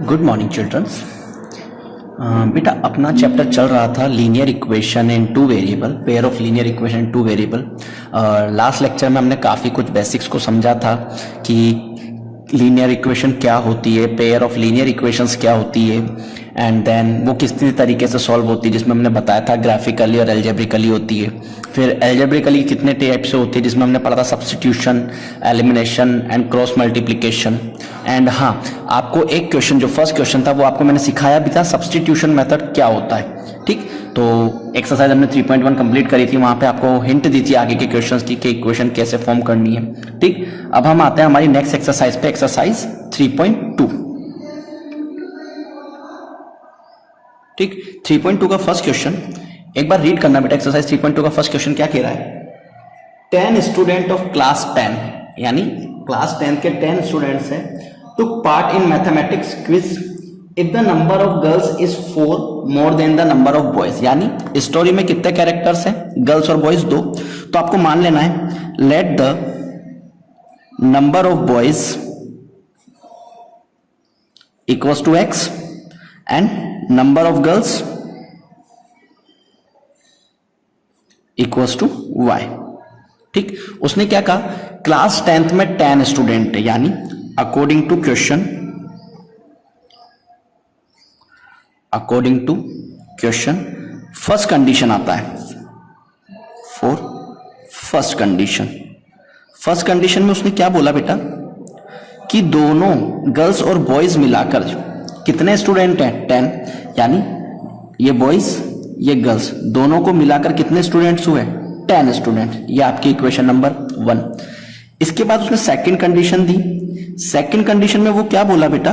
Good morning children's. बेटा अपना chapter चल रहा था linear equation in two variable, pair of linear equation in two variable. Last lecture में हमने काफ़ी कुछ बेसिक्स को समझा था कि लीनियर इक्वेशन क्या होती है, पेयर ऑफ लीनियर इक्वेशंस क्या होती है, एंड देन वो किस तरीके से सॉल्व होती है, जिसमें हमने बताया था ग्राफिकली और एल्जेब्रिकली होती है। फिर एल्जेब्रिकली कितने टाइप से होती है, जिसमें हमने पढ़ा था substitution, elimination and cross multiplication. And हाँ, आपको एक क्वेश्चन जो फर्स्ट क्वेश्चन था वो आपको मैंने सिखाया भी था, सब्स्टिट्यूशन मेथड क्या होता है। ठीक, तो एक्सरसाइज हमने 3.1 कंप्लीट करी थी, वहां पे आपको हिंट दी थी आगे के क्वेश्चंस की कि इक्वेशन कैसे फॉर्म करनी है। ठीक, अब हम आते हैं हमारी नेक्स्ट एक्सरसाइज पे, एक्सरसाइज 3.2। ठीक, 3.2 का फर्स्ट क्वेश्चन एक बार रीड करना बेटा। एक्सरसाइज 3.2 का फर्स्ट क्वेश्चन क्या कह रहा है? 10 स्टूडेंट ऑफ क्लास 10, यानी क्लास 10 के 10 स्टूडेंट्स हैं, took part in mathematics quiz if the number of girls is 4 more than the number of boys। यानी स्टोरी में कितने कैरेक्टर्स हैं, गर्ल्स और बॉयज दो, तो आपको मान लेना है let the number of boys equals to x and number of girls equals to y। ठीक, उसने क्या कहा, क्लास 10th में 10 स्टूडेंट है, यानी according to question first condition आता है फॉर फर्स्ट कंडीशन में उसने क्या बोला बेटा कि दोनों गर्ल्स और बॉयज मिलाकर कितने स्टूडेंट हैं, 10, यानी ये बॉयज ये गर्ल्स दोनों को मिलाकर कितने स्टूडेंट्स हुए, 10 स्टूडेंट। ये आपकी इक्वेशन नंबर 1। इसके बाद उसने सेकंड कंडीशन दी। सेकंड कंडीशन में वो क्या बोला बेटा,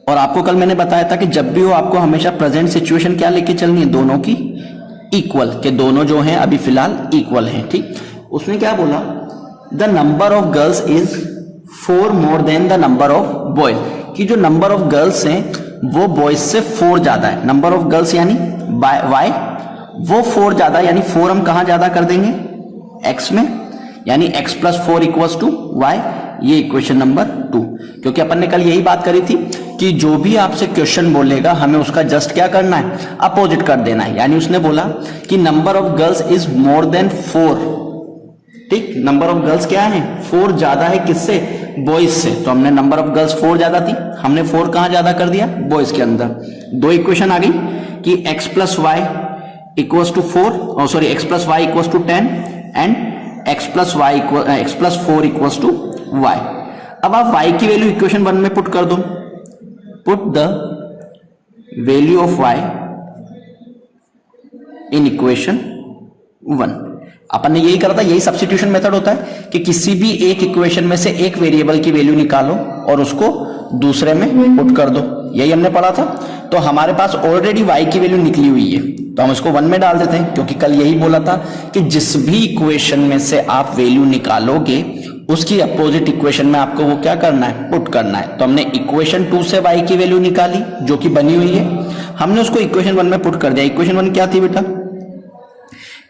और आपको कल मैंने बताया था कि जब भी हो आपको हमेशा प्रेजेंट सिचुएशन क्या लेके चलनी है, दोनों की इक्वल, के दोनों जो हैं अभी फिलहाल इक्वल हैं। ठीक, उसने क्या बोला, the number of girls is 4 more then the number of boys, कि जो नंबर ऑफ गर्ल्स हैं वो बॉयज से 4 ज्यादा है। नंबर ऑफ गर्ल्स यानी वाई, वो 4 ज्यादा, यानी 4 हम कहां ज्यादा कर देंगे, एक्स में, यानी x plus 4 equals to y. ये इक्वेशन नंबर 2, क्योंकि अपन ने कल यही बात करी थी कि जो भी आपसे क्वेश्चन बोलेगा हमें उसका जस्ट क्या करना है, अपोजिट कर देना है। यानी उसने बोला कि number of girls is more than 4। ठीक, नंबर ऑफ गर्ल्स क्या है, 4 ज्यादा है किससे, बॉयज से। तो हमने नंबर ऑफ गर्ल्स 4 ज्यादा थी, हमने 4 कहां ज्यादा कर दिया, बॉयज के अंदर। दो इक्वेशन आ गई कि x plus y equals to 4, sorry x plus y equals to 10 and x plus 4 equals to y। अब आप y की वैल्यू इक्वेशन 1 में पुट कर दो, put the value of y in equation 1। अपन ने यही करा था, यही सब्स्टिट्यूशन मेथड होता है कि किसी भी एक इक्वेशन में से एक वेरिएबल की वैल्यू निकालो और उसको दूसरे में पुट कर दो, यही हमने पढ़ा था। तो हमारे पास ऑलरेडी y की वैल्यू निकली हुई है, तो हम इसको 1 में डाल देते हैं, क्योंकि कल यही बोला था कि जिस भी इक्वेशन में से आप वैल्यू निकालोगे उसकी अपोजिट इक्वेशन में आपको वो क्या करना है, पुट करना है। तो हमने इक्वेशन 2 से y की वैल्यू निकाली जो कि बनी हुई है, हमने उसको इक्वेशन 1 में पुट कर दिया। इक्वेशन 1 क्या थी बेटा,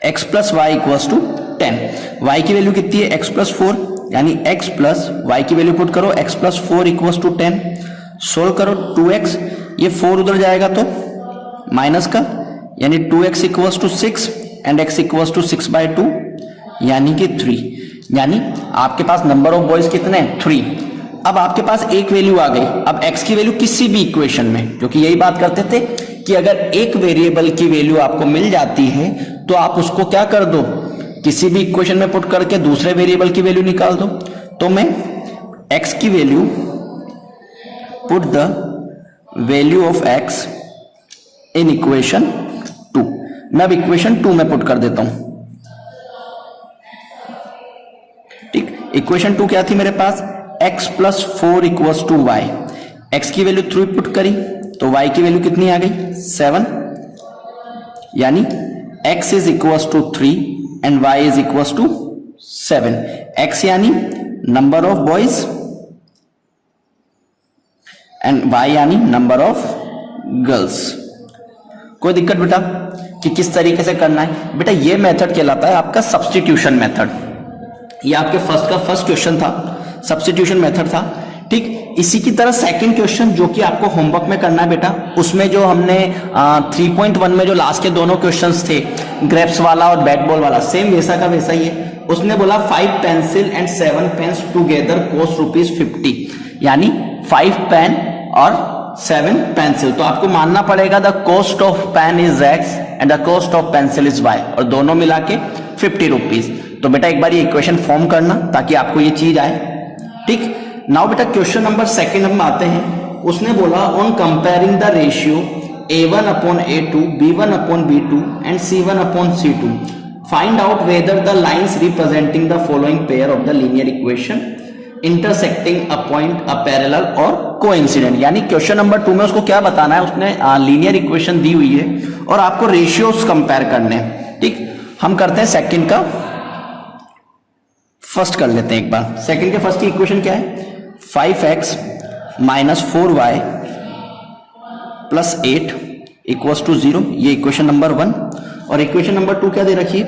x plus y equals to 10। y की वैल्यू कितनी है, x प्लस 4, यानी x प्लस वाई की वैल्यू पुट करो, x plus 4 equals to 10। Solve करो, 2x, ये 4 उधर जाएगा तो माइनस का, यानी 2x equals to 6 and x equals to 6/2, यानी कि 3। यानी आपके पास नंबर ऑफ बॉयज कितने हैं, 3। अब आपके पास एक वैल्यू आ गई। अब x की वैल्यू किसी भी इक्वेशन में, क्योंकि यही बात करते थे कि अगर एक वेरिएबल की वैल्यू आपको मिल जाती है तो आप उसको क्या कर दो, किसी भी इक्वेशन में पुट करके दूसरे वेरिएबल की वैल्यू निकाल दो। तो मैं x की value, put the value of x in equation 2, मैं अब इक्वेशन 2 में पुट कर देता हूं। ठीक, इक्वेशन 2 क्या थी मेरे पास, x plus 4 equals to y. x की वैल्यू 3 पुट करी तो y की वैल्यू कितनी आ गई, 7, यानी x is equals to 3 and y is equals to 7। x यानी number of boys and y यानी नंबर ऑफ गर्ल्स। कोई दिक्कत बेटा कि किस तरीके से करना है? बेटा ये मेथड कहलाता है आपका सब्स्टिट्यूशन मेथड। ये आपके फर्स्ट क्वेश्चन था, सब्स्टिट्यूशन मेथड था। ठीक, इसी की तरह सेकंड क्वेश्चन जो कि आपको होमवर्क में करना है बेटा, उसमें जो हमने 3.1 में जो लास्ट के दोनों क्वेश्चंस थे, ग्रेप्स वाला और बैट बॉल वाला, सेम वैसा का वैसा ही है। उसने बोला 5 pencil and 7 pens together cost ₹50, यानी 5 पेन और 7 पेंसिल। तो आपको मानना पड़ेगा the cost of pen is X and the cost of pencil is Y, और दोनों मिला के ₹50। तो बेटा एक बार ये इक्वेशन फॉर्म करना ताकि आपको ये चीज आए। ठीक, नाउ बेटा क्वेश्चन नंबर सेकंड हम आते हैं। उसने बोला on comparing the ratio A1/A2, B1/B2 and C1/C2, find out whether the lines representing the following pair of the linear equation intersecting a point a parallel और कोइंसिडेंट। यानी question number 2 में उसको क्या बताना है, उसने लीनियर इक्वेशन दी हुई है और आपको रेशियोज कंपेयर करने हैं। ठीक, हम करते हैं सेकंड का फर्स्ट कर लेते हैं एक बार। सेकंड के फर्स्ट की इक्वेशन क्या है, 5x - 4y + 8 = 0, ये इक्वेशन नंबर 1। और इक्वेशन नंबर 2 क्या दे रखी है,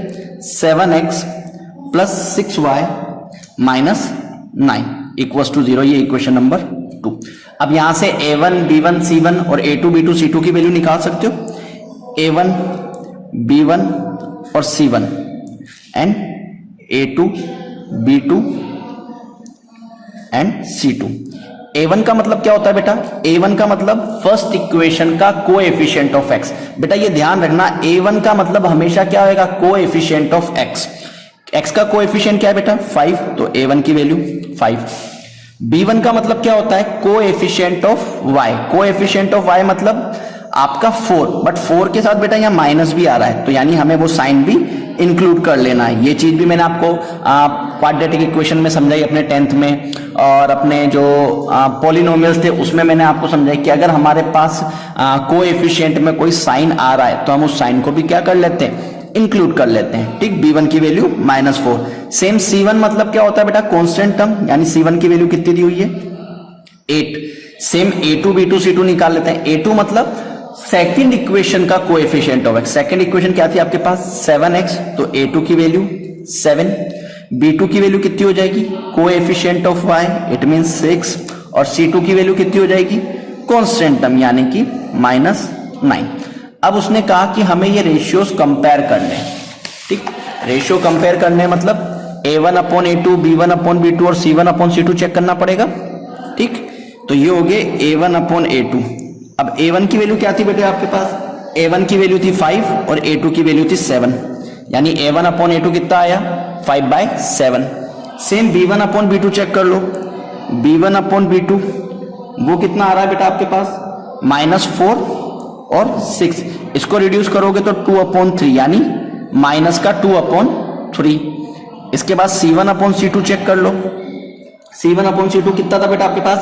7x + 6y - 9 = 0, ये इक्वेशन नंबर 2। अब यहां से a1 b1 c1 और a2 b2 c2 की वैल्यू निकाल सकते हो। a1 b1 और c1 and a2 b2 and c2। a1 का मतलब क्या होता है बेटा, a1 का मतलब फर्स्ट इक्वेशन का कोएफिशिएंट ऑफ x। बेटा ये ध्यान रखना, a1 का मतलब हमेशा क्या होगा, कोएफिशिएंट ऑफ x। x का कोएफिशिएंट क्या है बेटा, 5, तो a1 की वैल्यू 5। b1 का मतलब क्या होता है, coefficient of y। Coefficient of y मतलब आपका 4, बट 4 के साथ बेटा यहाँ माइनस भी आ रहा है, तो यानी हमें वो साइन भी इंक्लूड कर लेना है। ये चीज भी मैंने आपको क्वाड्रेटिक इक्वेशन में समझाई अपने 10th में, और अपने जो पॉलिनोमियल्स थे उसमें मैंने आपको समझाई कि अगर हमारे पास कोएफिशिएंट में कोई साइन आ रहा है तो हम उस साइन को भी क्या कर लेते हैं, इंक्लूड कर लेते हैं। ठीक, b1 की वैल्यू -4। सेम c1 मतलब क्या होता है बेटा, कांस्टेंट टर्म, यानी c1 की वैल्यू कितनी दी हुई है, 8। सेम a2 b2 c2 निकाल लेते हैं। a2 मतलब सेकंड इक्वेशन का coefficient of x। Second equation क्या थी आपके पास, 7x, तो a2 की वैल्यू 7। b2 की वैल्यू कितनी हो जाएगी, coefficient of y, it mean 6, और c2 की वैल्यू कितनी हो जाएगी, कांस्टेंट टर्म, यानी कि -9। अब उसने कहा कि हमें ये रेशियोज कंपेयर करने हैं। ठीक, रेशियो कंपेयर करने मतलब a1/a2, b1/b2 और c1/c2 चेक करना पड़ेगा। ठीक, तो ये हो गए a1/a2। अब a1 की वैल्यू क्या थी बेटे आपके पास, a1 की वैल्यू थी 5 और a2 की वैल्यू थी 7, यानी a1/a2 कितना आया, 5/7। सेम b1/b2 चेक कर लो, b1/b2 वो कितना आ रहा है बेटा आपके पास, -4 और 6। इसको रिड्यूस करोगे तो 2/3, यानी -2/3। इसके बाद c1/c2 चेक कर लो, c1/c2 कितना था बेटा आपके पास,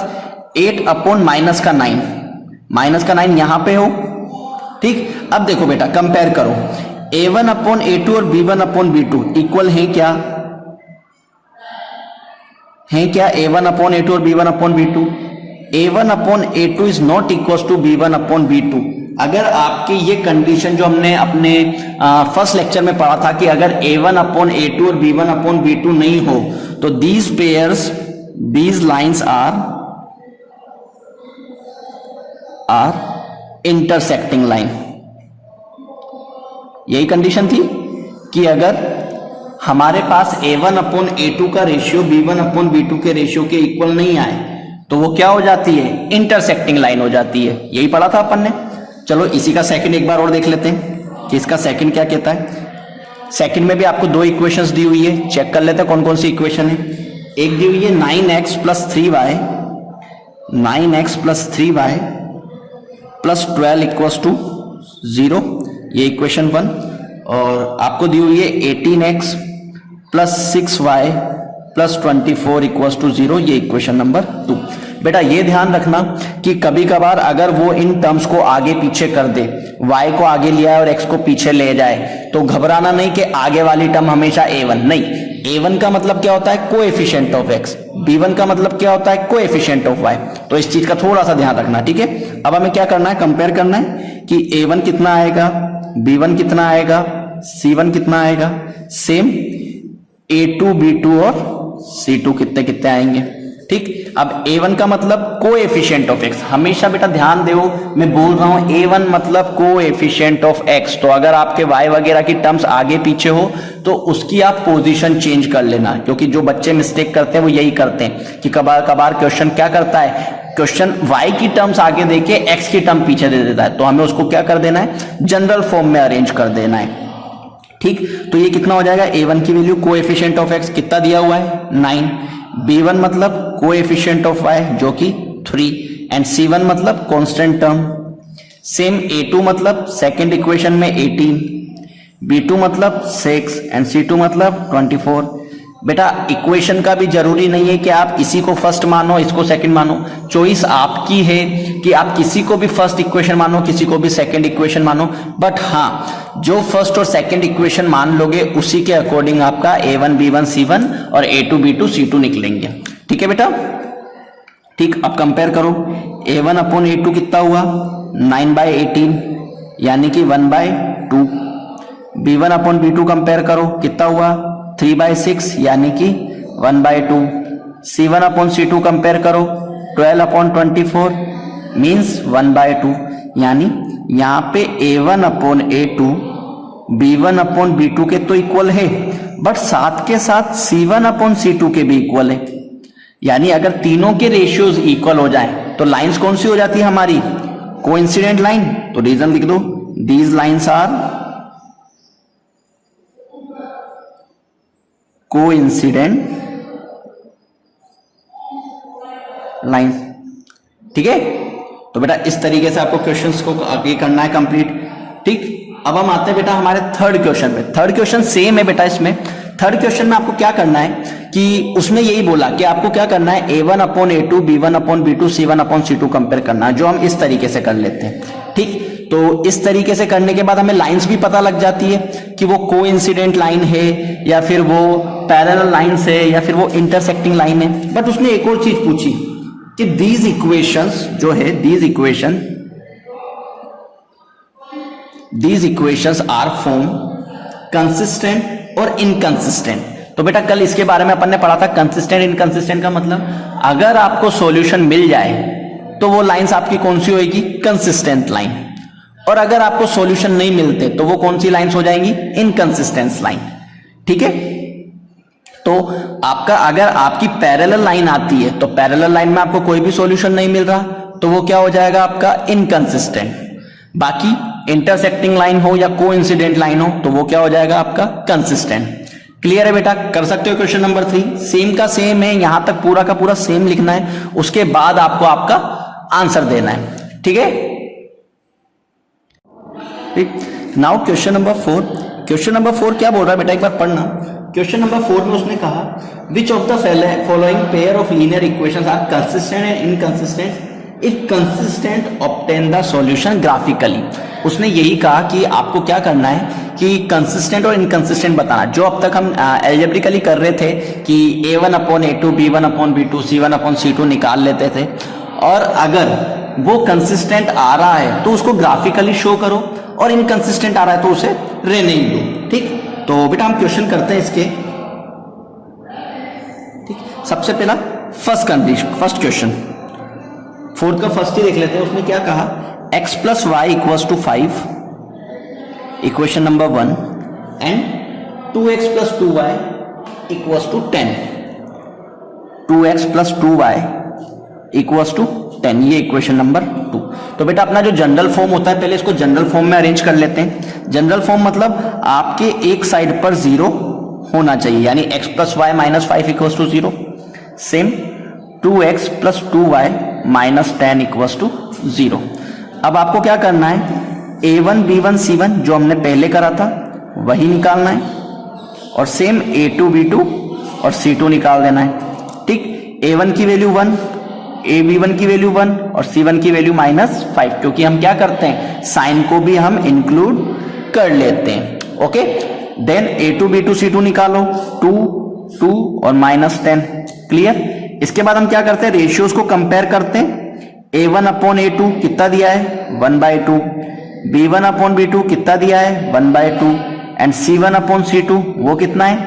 8/-9, -9 यहां पे हो। ठीक, अब देखो बेटा कंपेयर करो, a1/a2 और b1/b2 इक्वल है क्या, है क्या a1/a2 और b1/b2, a1/a2 is not equal to b1/b2। अगर आपकी ये कंडीशन जो हमने अपने फर्स्ट लेक्चर में पढ़ा था कि अगर a1/a2 और b1/b2 नहीं हो तो these pairs, these lines are intersecting line, यही कंडीशन थी कि अगर हमारे पास a1/a2 का रेशियो b1/b2 के रेशियो के इक्वल नहीं आए तो वो क्या हो जाती है, इंटरसेक्टिंग लाइन हो जाती है। यही पढ़ा था अपन ने। चलो इसी का सेकंड एक बार और देख लेते हैं कि इसका सेकंड क्या कहता है। सेकंड में भी आपको 2 इक्वेशंस दी हुई है, चेक कर लेते हैं कौन कौन सी इक्वेशन है। एक दी हुई है 9x + 3y, 9x + 3y + 12 = 0, ये इक्वेशन 1। और आपको दी हुई है 18x + 6y + 24 = 0, ये इक्वेशन नंबर 2। बेटा ये ध्यान रखना कि कभी कभार अगर वो इन टर्म्स को आगे पीछे कर दे, y को आगे लिया और x को पीछे ले जाए, तो घबराना नहीं कि आगे वाली टर्म हमेशा a1 नहीं। a1 का मतलब क्या होता है, कोएफिशिएंट ऑफ x, b1 का मतलब क्या होता है, कोएफिशिएंट ऑफ y। तो इस चीज का थोड़ा सा ध्यान रखना, ठीक है। अब हमें क्या करना है, कंपेयर करना है कि a1 कितना आएगा, b1 कितना आएगा, c1 कितना आएगा। सेम a2 b2 और c2 कितने कितने आएंगे। ठीक, अब A1 का मतलब कोएफिशिएंट ऑफ x, हमेशा बेटा ध्यान दो, मैं बोल रहा हूं A1 मतलब कोएफिशिएंट ऑफ x। तो अगर आपके y वगैरह की टर्म्स आगे पीछे हो तो उसकी आप पोजीशन चेंज कर लेना, क्योंकि जो बच्चे मिस्टेक करते हैं वो यही करते हैं कि कबार कबार क्वेश्चन क्या करता है, क्वेश्चन y की टर्म्स आगे देके x की टर्म पीछे दे देता है, तो हमें उसको क्या कर देना है, जनरल फॉर्म में अरेंज कर देना है। ठीक, तो ये कितना हो जाएगा, A1 की वैल्यू कोएफिशिएंट ऑफ x कितना दिया हुआ है 9, B1 मतलब कोएफिशिएंट ऑफ y जो कि 3 एंड C1 मतलब कांस्टेंट टर्म। सेम A2 मतलब सेकंड इक्वेशन में 18, B2 मतलब 6 एंड C2 मतलब 24। बेटा इक्वेशन का भी जरूरी नहीं है कि आप इसी को फर्स्ट मानो इसको सेकंड मानो, चॉइस आपकी है कि आप किसी को भी फर्स्ट इक्वेशन मानो किसी को भी सेकंड इक्वेशन मानो, बट हाँ जो फर्स्ट और सेकंड इक्वेशन मान लोगे उसी के अकॉर्डिंग आपका A1 B1 C1 और A2 B2 C2 निकलेंगे। ठीक है बेटा, ठीक, अब कंपेयर करो, A1 अपॉन A2 कितना हुआ 9/18 यानी कि 1/2, B1 अपॉन B2 कंपेयर करो कितना हुआ 3/6 यानी कि 1/2, C1 अपॉन C2 कंपेयर करो 12/24 मीन्स 1/2, यानी यहाँ पे A1 upon A2 B1 upon B2 के तो इक्वल है, बट साथ के साथ C1 अपॉन C2 के भी इक्वल है। यानी अगर तीनों के रेशियोज इक्वल हो जाए तो लाइंस कौन सी हो जाती है हमारी, कोइंसिडेंट लाइन। तो रीजन लिख दो, these lines are coincident lines. ठीक है, तो बेटा इस तरीके से आपको क्वेश्चंस को आगे करना है कंप्लीट। ठीक, अब हम आते हैं बेटा हमारे थर्ड क्वेश्चन पे। थर्ड क्वेश्चन सेम है बेटा, इसमें थर्ड क्वेश्चन में आपको क्या करना है कि उसमें यही बोला कि आपको क्या करना है A1 upon A2 B1 upon B2 C1 upon C2 compare करना है, जो हम इस तरीके से कर लेते हैं। ठीक, तो इस तरीके से करने के बाद हमें लाइंस भी पता लग जाती है कि वो कोइंसिडेंट लाइन है या फिर वो पैरेलल लाइंस है या फिर वो इंटरसेक्टिंग लाइन है। बट उसने एक और चीज पूछी कि दीज इक्वेशंस जो है these equations are form consistent और इनकंसिस्टेंट। तो बेटा कल इसके बारे में अपन ने पढ़ा था, कंसिस्टेंट इनकंसिस्टेंट का मतलब अगर आपको सॉल्यूशन मिल जाए तो वो लाइंस आपकी कौन सी होगी, कंसिस्टेंट लाइन, और अगर आपको सॉल्यूशन नहीं मिलते तो वो कौन सी लाइंस हो जाएंगी, इनकंसिस्टेंट लाइन। ठीक है, तो आपका अगर आपकी पैरेलल लाइन आती है तो पैरेलल लाइन में आपको कोई भी सॉल्यूशन नहीं मिल रहा तो वो क्या हो जाएगा आपका इनकंसिस्टेंट। बाकी इंटरसेक्टिंग लाइन हो या कोइंसिडेंट लाइन हो तो वो क्या हो जाएगा आपका कंसिस्टेंट। क्लियर है बेटा, कर सकते हो। क्वेश्चन नंबर 3 सेम का सेम है, यहां तक पूरा का पूरा सेम लिखना है, उसके बाद आपको आपका आंसर देना है। ठीक है, now question number 4। Question number 4 क्या बोल रहा है बेटा, एक बार पढ़ना। क्वेश्चन नंबर 4 में उसने कहा which of the following pair of linear equations are consistent and inconsistent, if consistent obtain the solution graphically. उसने यही कहा कि आपको क्या करना है कि कंसिस्टेंट और इनकंसिस्टेंट बताना। जो अब तक हम एल्जेब्रिकली कर रहे थे कि A1 upon A2 B1 upon B2 C1 upon C2 निकाल लेते थे, और अगर वो कंसिस्टेंट आ रहा है तो उसको ग्राफिकली शो करो और इनकंसिस्टेंट आ रहा है तो उसे रहने ही दो। ठीक, तो बेटा हम क्वेश्चन करते हैं इसके। ठीक, सबसे पहला फर्स्ट क्वेश्चन, फोर्थ का फर्स्ट ही देख लेते हैं। उसने क्या कहा, x plus y equals to 5, equation number 1, and 2x plus 2y equals to 10, 2x plus 2y equals to 10, ये इक्वेशन नंबर 2। तो बेटा अपना जो जनरल फॉर्म होता है पहले इसको जनरल फॉर्म में अरेंज कर लेते हैं। जनरल फॉर्म मतलब आपके एक साइड पर 0 होना चाहिए, यानी x plus y minus 5 equals to 0। Same 2x plus 2y minus 10 equals to 0। अब आपको क्या करना है, A1 B1 C1 जो हमने पहले करा था वही निकालना है, और सेम A2 B2 और C2 निकाल देना है। ठीक, A1 की वैल्यू 1, AB1 की वैल्यू 1 और C1 की वैल्यू -5, क्योंकि हम क्या करते हैं साइन को भी हम इंक्लूड कर लेते हैं। Okay, then A2 B2 C2 निकालो, 2 2 और -10। क्लियर, इसके बाद हम क्या करते हैं, रेशियोज को कंपेयर करते हैं। A1 अपॉन A2 कितना दिया है 1/2, B1 अपॉन B2 कितना दिया है 1/2, एंड C1 अपॉन C2 वो कितना है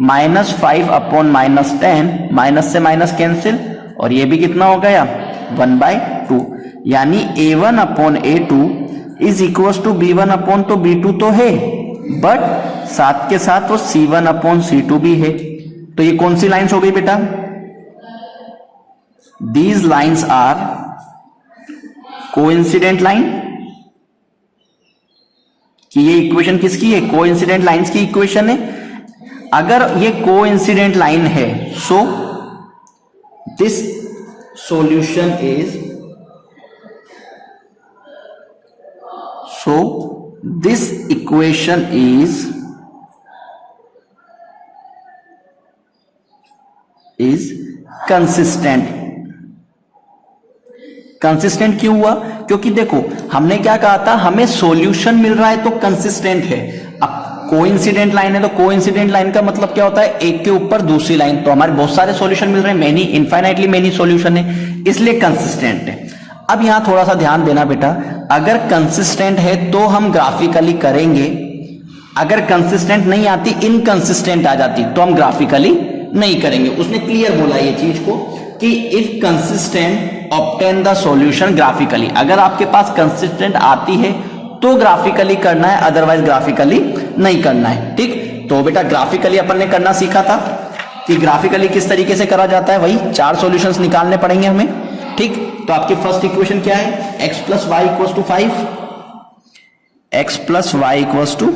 -5 अपॉन -10, माइनस से माइनस कैंसिल और ये भी कितना हो गया 1/2, यानी a1/a2 is equal to b1/b2 तो है, बट साथ के साथ वो c1/c2 भी है। तो ये कौन सी लाइंस हो गई बेटा? These lines are coincident line, कि ये इक्वेशन किसकी है? कोइंसिडेंट लाइंस की इक्वेशन है। अगर ये कोइंसिडेंट लाइन है, so this solution is, so this equation is consistent। Consistent क्यों हुआ? क्योंकि देखो हमने क्या कहा था, हमें सॉल्यूशन मिल रहा है तो कंसिस्टेंट है। अब कोइंसिडेंट लाइन है तो कोइंसिडेंट लाइन का मतलब क्या होता है? एक के ऊपर दूसरी लाइन, तो हमारे बहुत सारे सॉल्यूशन मिल रहे हैं, मेनी इनफाइनाइटली मेनी सॉल्यूशन है, इसलिए कंसिस्टेंट है। अब यहां थोड़ा सा ध्यान देना बेटा, अगर कंसिस्टेंट है तो हम ग्राफिकली करेंगे, अगर कंसिस्टेंट नहीं आती, इनकंसिस्टेंट आ जाती, तो हम ग्राफिकली नहीं करेंगे। उसने क्लियर बोला ये चीज को कि if consistent obtain the solution graphically, अगर आपके पास कंसिस्टेंट आती है तो ग्राफिकली करना है, अदरवाइज ग्राफिकली नहीं करना है। ठीक, तो बेटा ग्राफिकली अपन ने करना सीखा था कि ग्राफिकली किस तरीके से करा जाता है, वही 4 सॉल्यूशंस निकालने पड़ेंगे हमें। ठीक, तो आपकी फर्स्ट इक्वेशन क्या है? x plus y equals to 5, x plus y equals to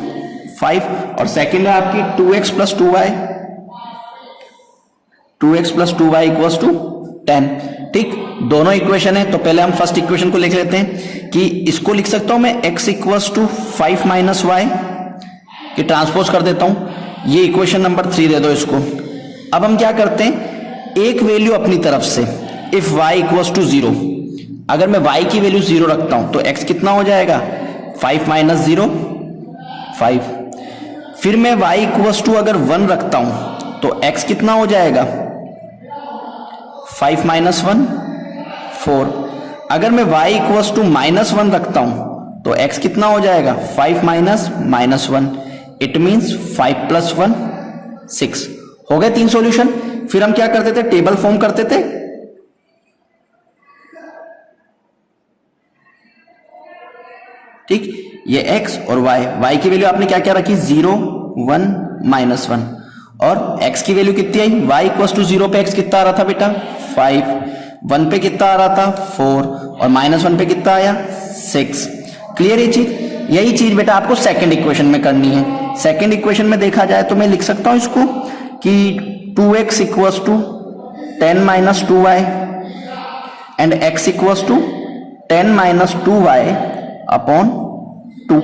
5, और सेकेंड है आपकी 2x plus 2y, 2x plus 2y equals to 10। ठीक, दोनों इक्वेशन है, तो पहले हम फर्स्ट इक्वेशन को लिख लेते हैं कि इसको लिख सकता हूं मैं x equals to 5 minus y, कि ट्रांसपोज कर देता हूं, ये इक्वेशन नंबर 3 दे दो इसको। अब हम क्या करते हैं, एक वैल्यू अपनी तरफ से, इफ y इक्वल्स टू 0, अगर मैं y की वैल्यू 0 रखता हूं तो x कितना हो जाएगा? 5 माइनस 0 5। फिर मैं y इक्वल्स टू अगर 1 रखता हूं तो x कितना हो जाएगा? 5 माइनस 1 4। अगर मैं y इक्वल्स टू -1 रखता हूं तो x कितना हो जाएगा? 5 माइनस -1, इट मींस 5 प्लस 1 6। हो गए 3 सॉल्यूशन। फिर हम क्या करते थे? टेबल फॉर्म करते थे। ठीक, ये x और y की वैल्यू आपने क्या क्या रखी? 0 1 -1, और x की वैल्यू कितनी आई? y इक्वल्स टू 0 पे x कितना आ रहा था बेटा? 5, 1 पे कितना आ रहा था? 4, और -1 पे कितना आया? 6। क्लियर ये चीज? यही चीज बेटा आपको सेकंड इक्वेशन में करनी है। सेकंड इक्वेशन में देखा जाए तो मैं लिख सकता हूं इसको कि 2x equals to 10 minus 2y and x equals to 10 minus 2y upon 2।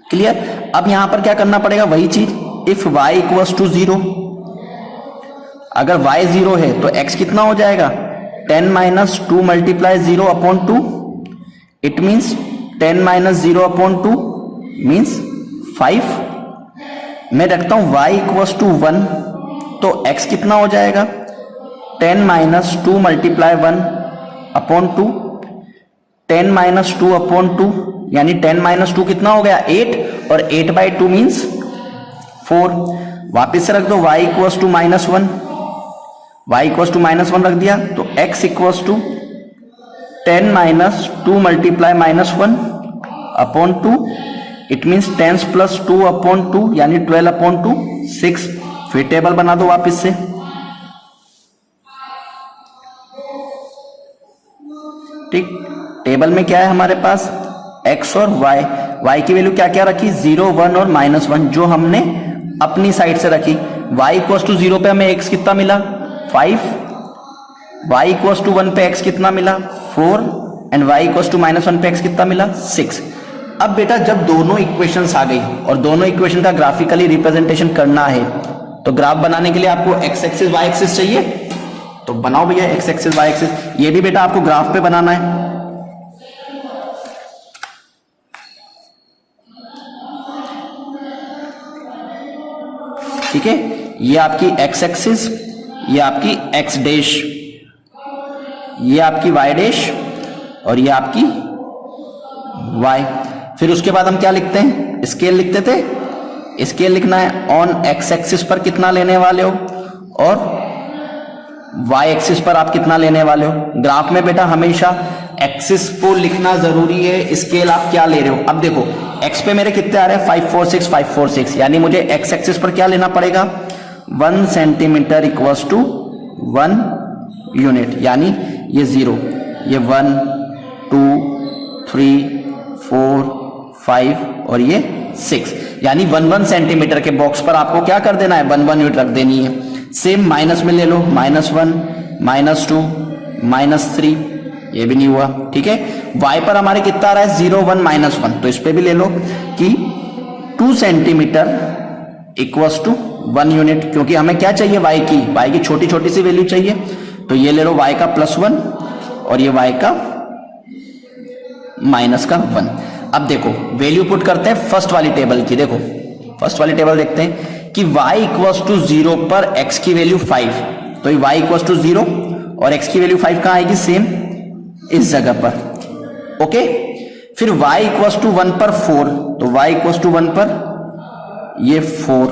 Clear? अब यहां पर क्या करना पड़ेगा? वही चीज, इफ y इक्वल्स टू 0, अगर y 0 है तो x कितना हो जाएगा? 10 minus 2 multiply 0 upon 2, it means 10 minus 0 upon 2 means 5। मैं रखता हूं y इक्वल्स टू 1, तो x कितना हो जाएगा? 10 minus 2 multiply 1 upon 2, 10 minus 2 upon 2, यानी 10 माइनस 2 कितना हो गया? 8, और 8/2 मीन्स 4। वापिस से रख दो y equals to -1, y equals to -1 रख दिया, तो x equals to 10 minus 2 multiply -1 upon 2, it means 10 plus 2 upon 2, यानी 12 अपॉन 2 6। फिर टेबल बना दो वापिस से। ठीक, टेबल में क्या है हमारे पास? x और y की वैल्यू क्या क्या रखी? 0 1 और -1, जो हमने अपनी साइड से रखी। y इक्वल्स टू 0 पे हमें x कितना मिला? 5, y इक्वल्स टू 1 पे x कितना मिला? 4, एंड y इक्वल्स टू -1 पे x कितना मिला? 6। अब बेटा जब दोनों इक्वेशंस आ गई और दोनों इक्वेशन का ग्राफिकली रिप्रेजेंटेशन करना है, तो ग्राफ बनाने के लिए आपको x एक्सिस y एक्सिस चाहिए, तो बनाओ भैया x एक्सिस y एक्सिस। ये भी बेटा आपको ग्राफ पे बनाना है। ठीक है, ये आपकी x एक्सिस, ये आपकी x डैश, ये आपकी y डैश, और ये आपकी y। फिर उसके बाद हम क्या लिखते हैं? स्केल लिखते थे। स्केल लिखना है, ऑन x एक्सिस पर कितना लेने वाले हो, और y एक्सिस पर आप कितना लेने वाले हो। ग्राफ में बेटा हमेशा एक्सिस को लिखना जरूरी है, स्केल आप क्या ले रहे हो। अब देखो x पे मेरे कितने आ रहे हैं 546 546, यानी मुझे x एक्सिस पर क्या लेना पड़ेगा 1 सेंटीमीटर इक्वल्स टू 1 यूनिट, यानी ये 0, ये 1 2 3 4 5 और ये 6, यानी 1 सेंटीमीटर के बॉक्स पर आपको क्या कर देना है 1 यूनिट रख देनी है। सेम माइनस में ले लो, -1 -2 -3, ये भी नहीं हुआ, ठीक है। y पर हमारे कितना आ रहा है 0 1 -1, तो इस पे भी ले लो कि 2 सेंटीमीटर इक्वल्स टू 1 यूनिट, क्योंकि हमें क्या चाहिए y की छोटी छोटी सी वैल्यू चाहिए, तो ये ले लो y का +1 और ये y का -1। अब देखो वैल्यू पुट करते हैं फर्स्ट वाली टेबल की। देखो फर्स्ट वाली टेबल देखते हैं कि y इक्वल्स टू 0 पर x की वैल्यू 5, तो ये y इक्वल्स टू 0 और x की वैल्यू 5 कहां आएगी, सेम इस जगह पर, ओके। फिर y इक्वल्स टू 1 पर 4, तो y इक्वल्स टू 1 पर ये 4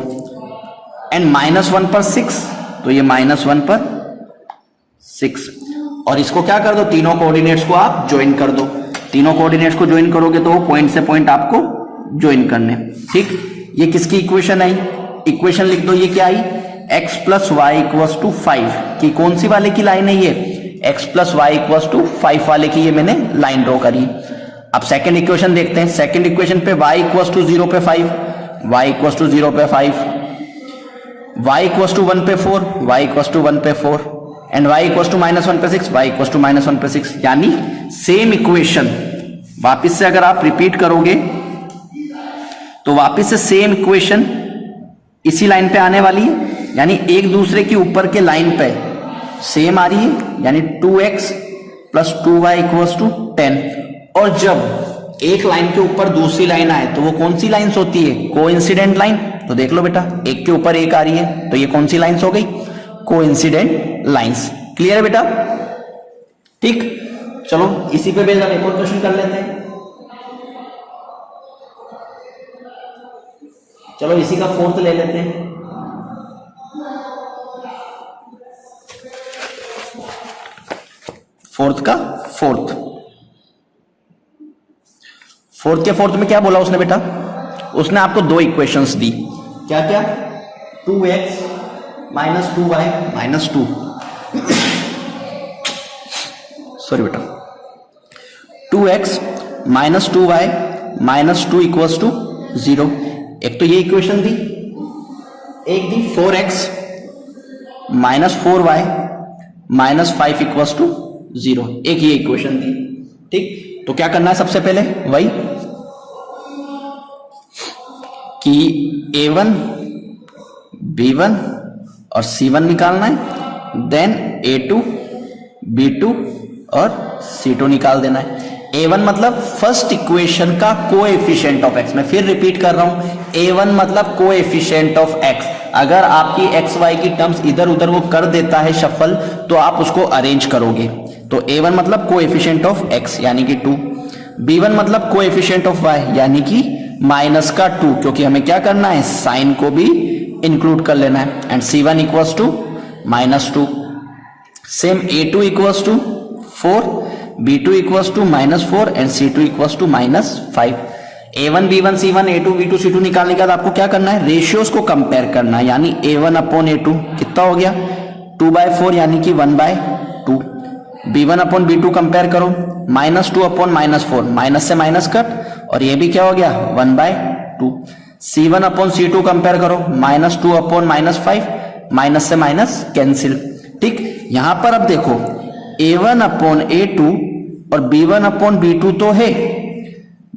एंड -1 पर 6, तो ये -1 पर 6, और इसको क्या कर दो, तीनों कोऑर्डिनेट्स को आप ज्वाइन कर दो। तीनों कोऑर्डिनेट्स को ज्वाइन करोगे तो पॉइंट से पॉइंट आपको ज्वाइन करने, ठीक। ये किसकी इक्वेशन आई, इक्वेशन लिख दो, ये क्या आई x plus y equals to 5 की कौन सी वाले की लाइन है ये, x plus y equals to 5 वाले की ये मैंने लाइन ड्रॉ करी। अब सेकंड इक्वेशन देखते हैं, सेकंड इक्वेशन पे y इक्वल्स टू 0 पे 5, y इक्वल्स टू 0 पे 5, y इक्वल्स टू 1 पे 4, y इक्वल्स टू 1 पे 4 एंड y इक्वल्स टू -1 पे 6, y इक्वल्स टू -1 पे 6, यानी सेम इक्वेशन वापिस से अगर आप रिपीट करोगे तो वापिस से सेम इक्वेशन इसी लाइन पे आने वाली है, यानी एक दूसरे के ऊपर के लाइन पे सेम आ रही है, यानी 2x plus 2y equals to 10। और जब एक लाइन के ऊपर दूसरी लाइन आए तो वो कौन सी लाइंस होती है, कोइंसिडेंट लाइन। तो देख लो बेटा एक के ऊपर एक आ रही है, तो ये कौन सी लाइंस हो गई, कोइंसिडेंट लाइंस। क्लियर है बेटा, ठीक। चलो इसी पे बेस्ड हम एक और क्वेश्चन कर लेते हैं। चलो इसी का फोर्थ ले लेते हैं। फोर्थ के फोर्थ में क्या बोला उसने बेटा, उसने आपको दो इक्वेशंस दी, क्या क्या, 2x minus 2y minus 2, sorry बेटा 2x minus 2y minus 2 equals to 0। एक तो ये इक्वेशन दी, एक दी 4x minus 4y minus 5 equals to 0, एक ये इक्वेशन दी, ठीक। तो क्या करना है सबसे पहले, वही कि a1 b1 और c1 निकालना है, देन a2 b2 और c2 निकाल देना है। a1 मतलब फर्स्ट इक्वेशन का कोएफिशिएंट ऑफ x, मैं फिर रिपीट कर रहा हूं, a1 मतलब कोएफिशिएंट ऑफ x। अगर आपकी एक्स वाई की टर्म्स इधर उधर वो कर देता है शफल, तो आप उसको अरेंज करोगे। तो a1 मतलब कोएफिशिएंट ऑफ x यानी कि 2, b1 मतलब कोएफिशिएंट ऑफ y यानी कि माइनस का 2, क्योंकि हमें क्या करना है साइन को भी इंक्लूड कर लेना है, and c1 equals to -2। Same a2 equals to 4, b2 equals to -4 and c2 equals to -5। a1 b1 c1 a2 b2 c2 निकालने के बाद आपको क्या करना है, रेशियोज को कंपेयर करना है, यानी a1 अपॉन a2 कितना हो गया 2/4 यानी कि 1/2। b1 अपॉन b2 कंपेयर करो, -2 अपॉन -4, माइनस से माइनस कट, और ये भी क्या हो गया 1/2। c1 अपॉन c2 कंपेयर करो, -2 अपॉन -5, माइनस से माइनस कैंसिल, ठीक। यहां पर अब देखो a1 अपॉन a2 और b1 अपॉन b2 तो है,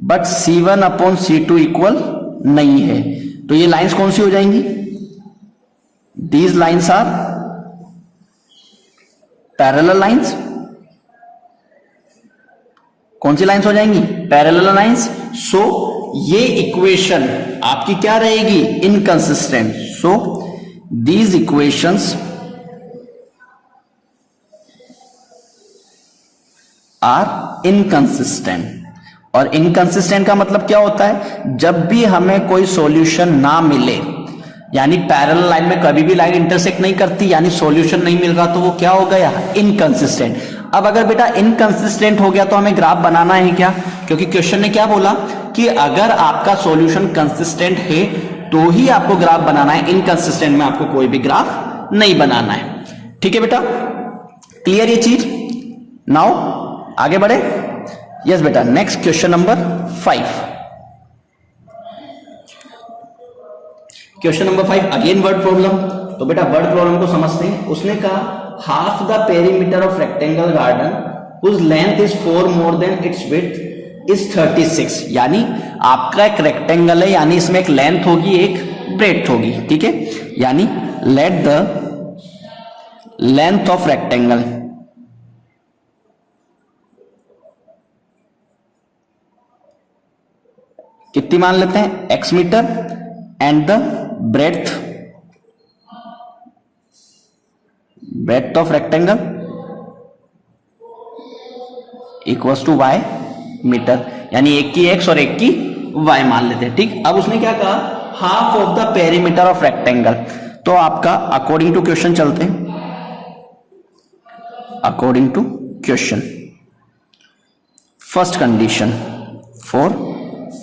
but c1 upon c2 equal नहीं है, तो ये लाइंस कौन सी हो जाएंगी, these lines are parallel lines. कौन सी लाइंस हो जाएंगी, पैरेलल लाइंस। सो ये इक्वेशन आपकी क्या रहेगी, inconsistent. So these equations are inconsistent. और इनकंसिस्टेंट का मतलब क्या होता है, जब भी हमें कोई सॉल्यूशन ना मिले, यानी पैरेलल लाइन में कभी भी लाइन इंटरसेक्ट नहीं करती, यानी सॉल्यूशन नहीं मिल रहा, तो वो क्या हो गया, इनकंसिस्टेंट। अब अगर बेटा इनकंसिस्टेंट हो गया तो हमें ग्राफ बनाना है क्या, क्योंकि क्वेश्चन ने क्या बोला कि अगर आपका सॉल्यूशन कंसिस्टेंट है तो ही आपको ग्राफ बनाना है, इनकंसिस्टेंट में आपको कोई भी ग्राफ नहीं बनाना है। ठीक है बेटा, क्लियर ये चीज। नाउ आगे बढ़े। यस बेटा, next question number 5। Question number 5 again word problem. तो बेटा वर्ड प्रॉब्लम को समझते हैं। उसने कहा half the perimeter of rectangle garden whose length is 4 more than its width is 36। यानी आपका एक रेक्टेंगल है, यानी इसमें एक लेंथ होगी एक ब्रेड्थ होगी। ठीक है, यानी let the length of rectangle कितनी मान लेते हैं, x metre, and the breadth of rectangle equals to y metre, यानी एक की x और एक की y मान लेते हैं। ठीक, अब उसने क्या कहा, half of the perimeter of rectangle. तो आपका अकॉर्डिंग टू क्वेश्चन चलते हैं, according to question first condition for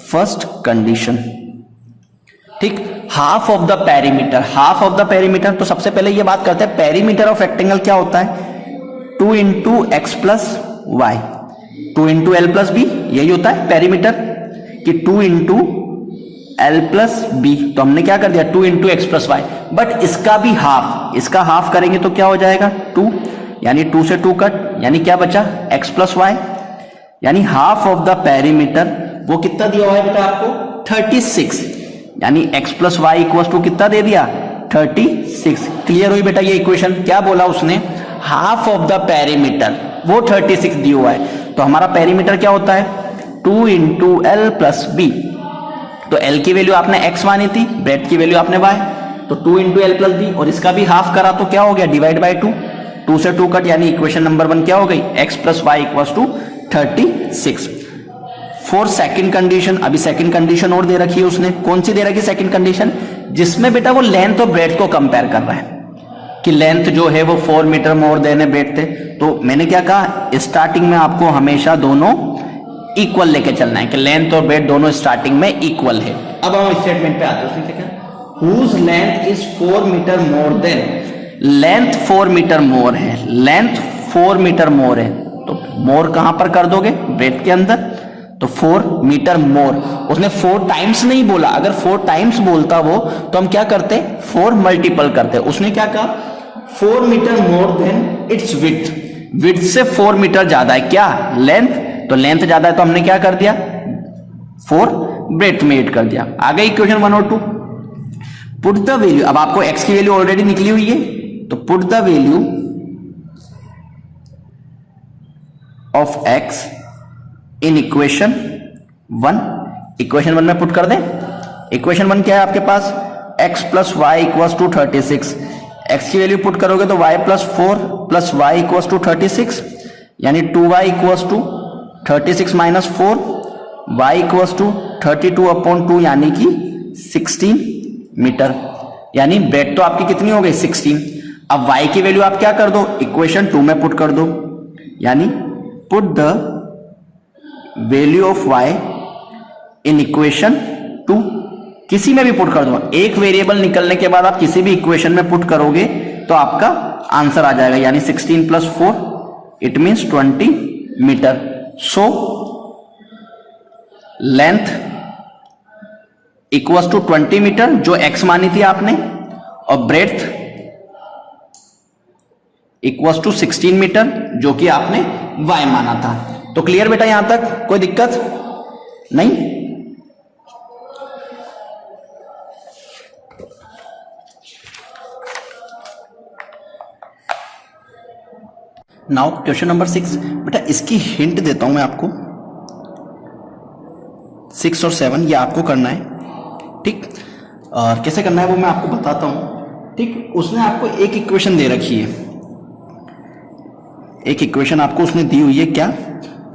first condition. ठीक, half of the perimeter, half of the perimeter. तो सबसे पहले ये बात करते हैं पेरीमीटर ऑफ रेक्टेंगल क्या होता है, 2 into x plus y, 2 into l plus b, यही होता है पेरीमीटर, कि 2 इंटू एल प्लस बी। तो हमने क्या कर दिया, 2 into x plus y. But इसका भी हाफ, इसका हाफ करेंगे तो क्या हो जाएगा, 2, यानी 2 से 2 कट, यानी क्या बचा, एक्स प्लस वाई, यानी हाफ ऑफ द पेरीमीटर वो कितना दिया हुआ है बेटा आपको, 36, यानी x plus y equal to कितना दे दिया, 36। क्लियर हुई बेटा ये इक्वेशन। क्या बोला उसने, हाफ ऑफ द पेरीमीटर वो 36 दिया हुआ है। तो हमारा पेरीमीटर क्या होता है, 2 इंटू एल प्लस बी। तो l की वैल्यू आपने x मानी थी, ब्रेड की वैल्यू आपने y, तो 2 इंटू एल प्लस बी, और इसका भी हाफ करा तो क्या हो गया, डिवाइड बाई 2, 2 से 2 कट, यानी इक्वेशन नंबर 1 क्या हो गई, x plus y equal to 36। For second condition, अभी सेकंड कंडीशन और दे रखी है उसने, कौन सी दे रखी है सेकंड कंडीशन, जिसमें बेटा वो लेंथ और ब्रेड्थ को कंपेयर कर रहा है कि लेंथ जो है वो 4 मीटर मोर देन ब्रेड्थ थे। तो मैंने क्या कहा, स्टार्टिंग में आपको हमेशा दोनों इक्वल लेके चलना है कि लेंथ और ब्रेड्थ दोनों स्टार्टिंग में इक्वल है। अब हम स्टेटमेंट पे आते हैं, उसने क्या कहा, whose length is 4 metre more than, length 4 metre more है, लेंथ 4 मीटर मोर है, तो मोर कहां पर कर दोगे, ब्रेड्थ के अंदर, तो 4 मीटर मोर। उसने 4 टाइम्स नहीं बोला, अगर 4 टाइम्स बोलता वो तो हम क्या करते, 4 मल्टीपल करते। उसने क्या कहा, 4 metre more than its width, width से 4 मीटर ज्यादा है क्या, लेंथ, तो लेंथ ज्यादा है तो हमने क्या कर दिया, 4 ब्रेड्थ में ऐड कर दिया। आ गई इक्वेशन 1 और 2। पुट द वैल्यू, अब आपको x की वैल्यू ऑलरेडी निकली हुई है, तो put the value of x in equation 1, equation 1 में पुट कर दें। इक्वेशन 1 क्या है आपके पास, x plus y equals to 36, x की वैल्यू पुट करोगे तो y plus 4 plus y equals to 36, यानी 2y equals to 36 minus 4, y equals to 32 upon 2, यानी कि 16 मीटर, यानी ब्रेड तो आपकी कितनी हो गई, 16। अब y की वैल्यू आप क्या कर दो, इक्वेशन 2 में पुट कर दो, यानी put the value of y in equation 2, किसी में भी पुट कर दो, एक वेरिएबल निकलने के बाद आप किसी भी इक्वेशन में पुट करोगे तो आपका आंसर आ जाएगा, यानी 16 plus 4 it means 20 metre. So length equals to 20 metre जो x मानी थी आपने, और ब्रेड्थ इक्वल्स टू 16 मीटर जो कि आपने y माना था। तो क्लियर बेटा, यहां तक कोई दिक्कत नहीं। नाउ क्वेश्चन नंबर 6 बेटा, इसकी हिंट देता हूं मैं आपको, 6 और 7 ये आपको करना है। ठीक, और कैसे करना है वो मैं आपको बताता हूं। ठीक, उसने आपको एक इक्वेशन दे रखी है, एक इक्वेशन आपको उसने दी हुई है, क्या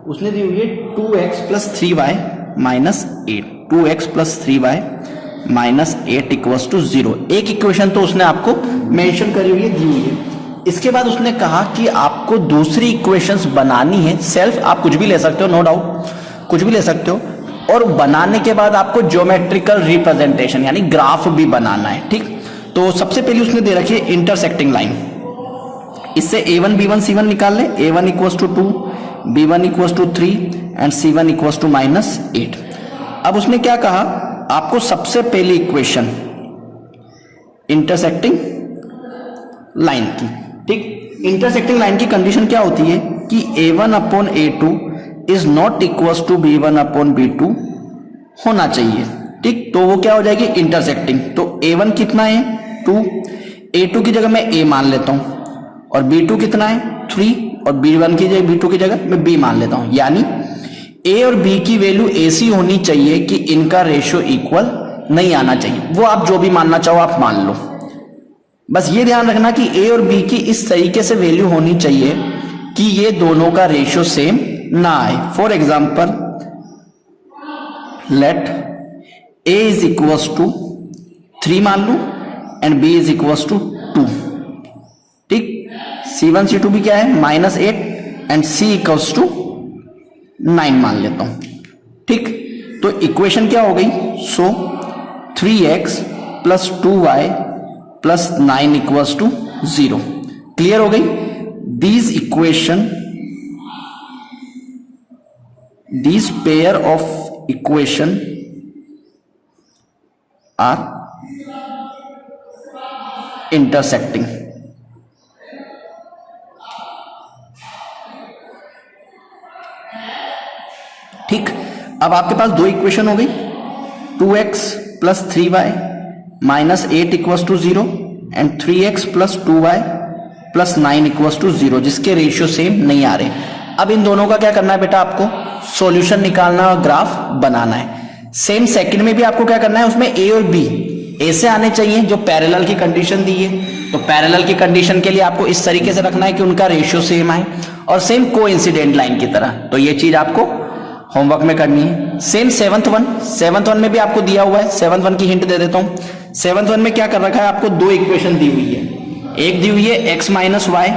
उसने दी हुई है, 2x plus 3y minus 8, 2x plus 3y minus 8 equals to 0। एक इक्वेशन तो उसने आपको मेंशन करी हुई है, दी हुई है। इसके बाद उसने कहा कि आपको दूसरी इक्वेशंस बनानी है सेल्फ, आप कुछ भी ले सकते हो, नो डाउट कुछ भी ले सकते हो, और बनाने के बाद आपको ज्योमेट्रिकल रिप्रेजेंटेशन यानी ग्राफ भी बनाना है, ठीक। तो सबसे पहले उसने दे रखी है इंटरसेक्टिंग लाइन, इससे a1 b1 c1 निकाल ले, a1 equals to 2, b1 equals to 3 and c1 equals to -8। अब उसने क्या कहा, आपको सबसे पहली इक्वेशन इंटरसेक्टिंग लाइन की, ठीक। इंटरसेक्टिंग लाइन की कंडीशन क्या होती है कि a1 upon a2 is not equals to b1 upon b2 होना चाहिए, ठीक। तो वो क्या हो जाएगी इंटरसेक्टिंग। तो a1 कितना है 2, a2 की जगह मैं a मान लेता हूं, और b2 कितना है 3, और b1 की जगह b2 की जगह मैं b मान लेता हूं। यानी a और b की वैल्यू ऐसी होनी चाहिए कि इनका रेशियो इक्वल नहीं आना चाहिए। वो आप जो भी मानना चाहो आप मान लो, बस ये ध्यान रखना कि a और b की इस तरीके से वैल्यू होनी चाहिए कि ये दोनों का रेशियो सेम ना आए। For example let a is equals to 3 मान लू and b is equals to 2, ठीक। c1 c2 भी क्या है -8 एंड c इक्वल्स टू 9 मान लेता हूं, ठीक। तो इक्वेशन क्या हो गई, so 3x plus 2y plus 9 equals to 0। Clear हो गई। These equation, these pair of equation are intersecting, ठीक। अब आपके पास दो इक्वेशन हो गई, 2x plus 3y minus 8 equals to 0 and 3x plus 2y plus 9 equals to 0, जिसके रेशियो सेम नहीं आ रहे। अब इन दोनों का क्या करना है बेटा, आपको सॉल्यूशन निकालना और ग्राफ बनाना है। सेम सेकंड में भी आपको क्या करना है, उसमें a और b ऐसे आने चाहिए जो पैरेलल की कंडीशन दी है। तो पैरेलल की कंडीशन के लिए आपको इस तरीके से रखना है कि उनका रेशियो सेम आए और सेम कोइंसिडेंट लाइन की तरह। तो ये चीज आपको होमवर्क में करनी है। सेम सेवंथ वन में भी आपको दिया हुआ है, सेवंथ वन की हिंट दे देता हूं। सेवंथ वन में क्या कर रखा है, आपको दो इक्वेशन दी हुई है। एक दी हुई है x minus y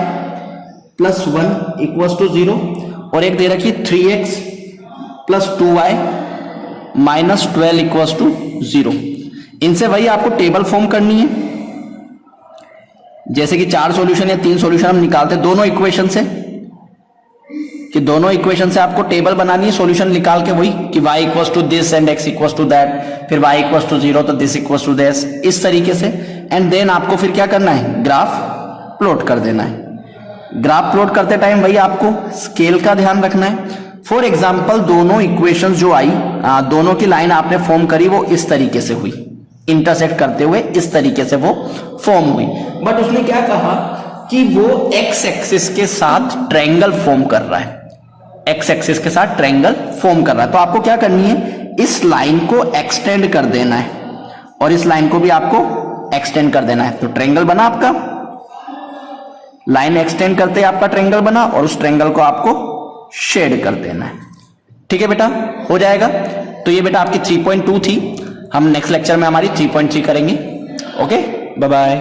plus 1 equals to 0, और एक दे रखी 3x plus 2y minus 12 equals to 0। इनसे वही आपको टेबल फॉर्म करनी है, जैसे कि 4 सॉल्यूशन या 3 सॉल्यूशन हम निकालते दोनों इक्वेशन से, कि दोनों इक्वेशन से आपको टेबल बनानी है सॉल्यूशन निकाल के, वही कि y equals to this and x equals to that, फिर y इक्वल्स टू 0 तो दिस इक्वल्स टू दिस, इस तरीके से। एंड देन आपको फिर क्या करना है, ग्राफ प्लॉट कर देना है। ग्राफ प्लॉट करते टाइम वही आपको स्केल का ध्यान रखना है। फॉर एग्जाम्पल दोनों इक्वेशन जो आई, दोनों की लाइन आपने फॉर्म करी वो इस तरीके से हुई, इंटरसेक्ट करते हुए इस तरीके से वो फॉर्म हुई। बट उसने क्या कहा कि वो x एक्सिस के साथ ट्रायंगल फॉर्म कर रहा है, x एक्सिस के साथ ट्रायंगल फॉर्म कर रहा है। तो आपको क्या करनी है, इस लाइन को एक्सटेंड कर देना है और इस लाइन को भी आपको एक्सटेंड कर देना है। तो ट्रायंगल बना आपका, लाइन एक्सटेंड करते आपका ट्रायंगल बना, और उस ट्रायंगल को आपको शेड कर देना है। ठीक है बेटा, हो जाएगा। तो ये बेटा आपकी 3.2 थी, हम नेक्स्ट लेक्चर में हमारी 3.3 करेंगे। Okay, bye bye.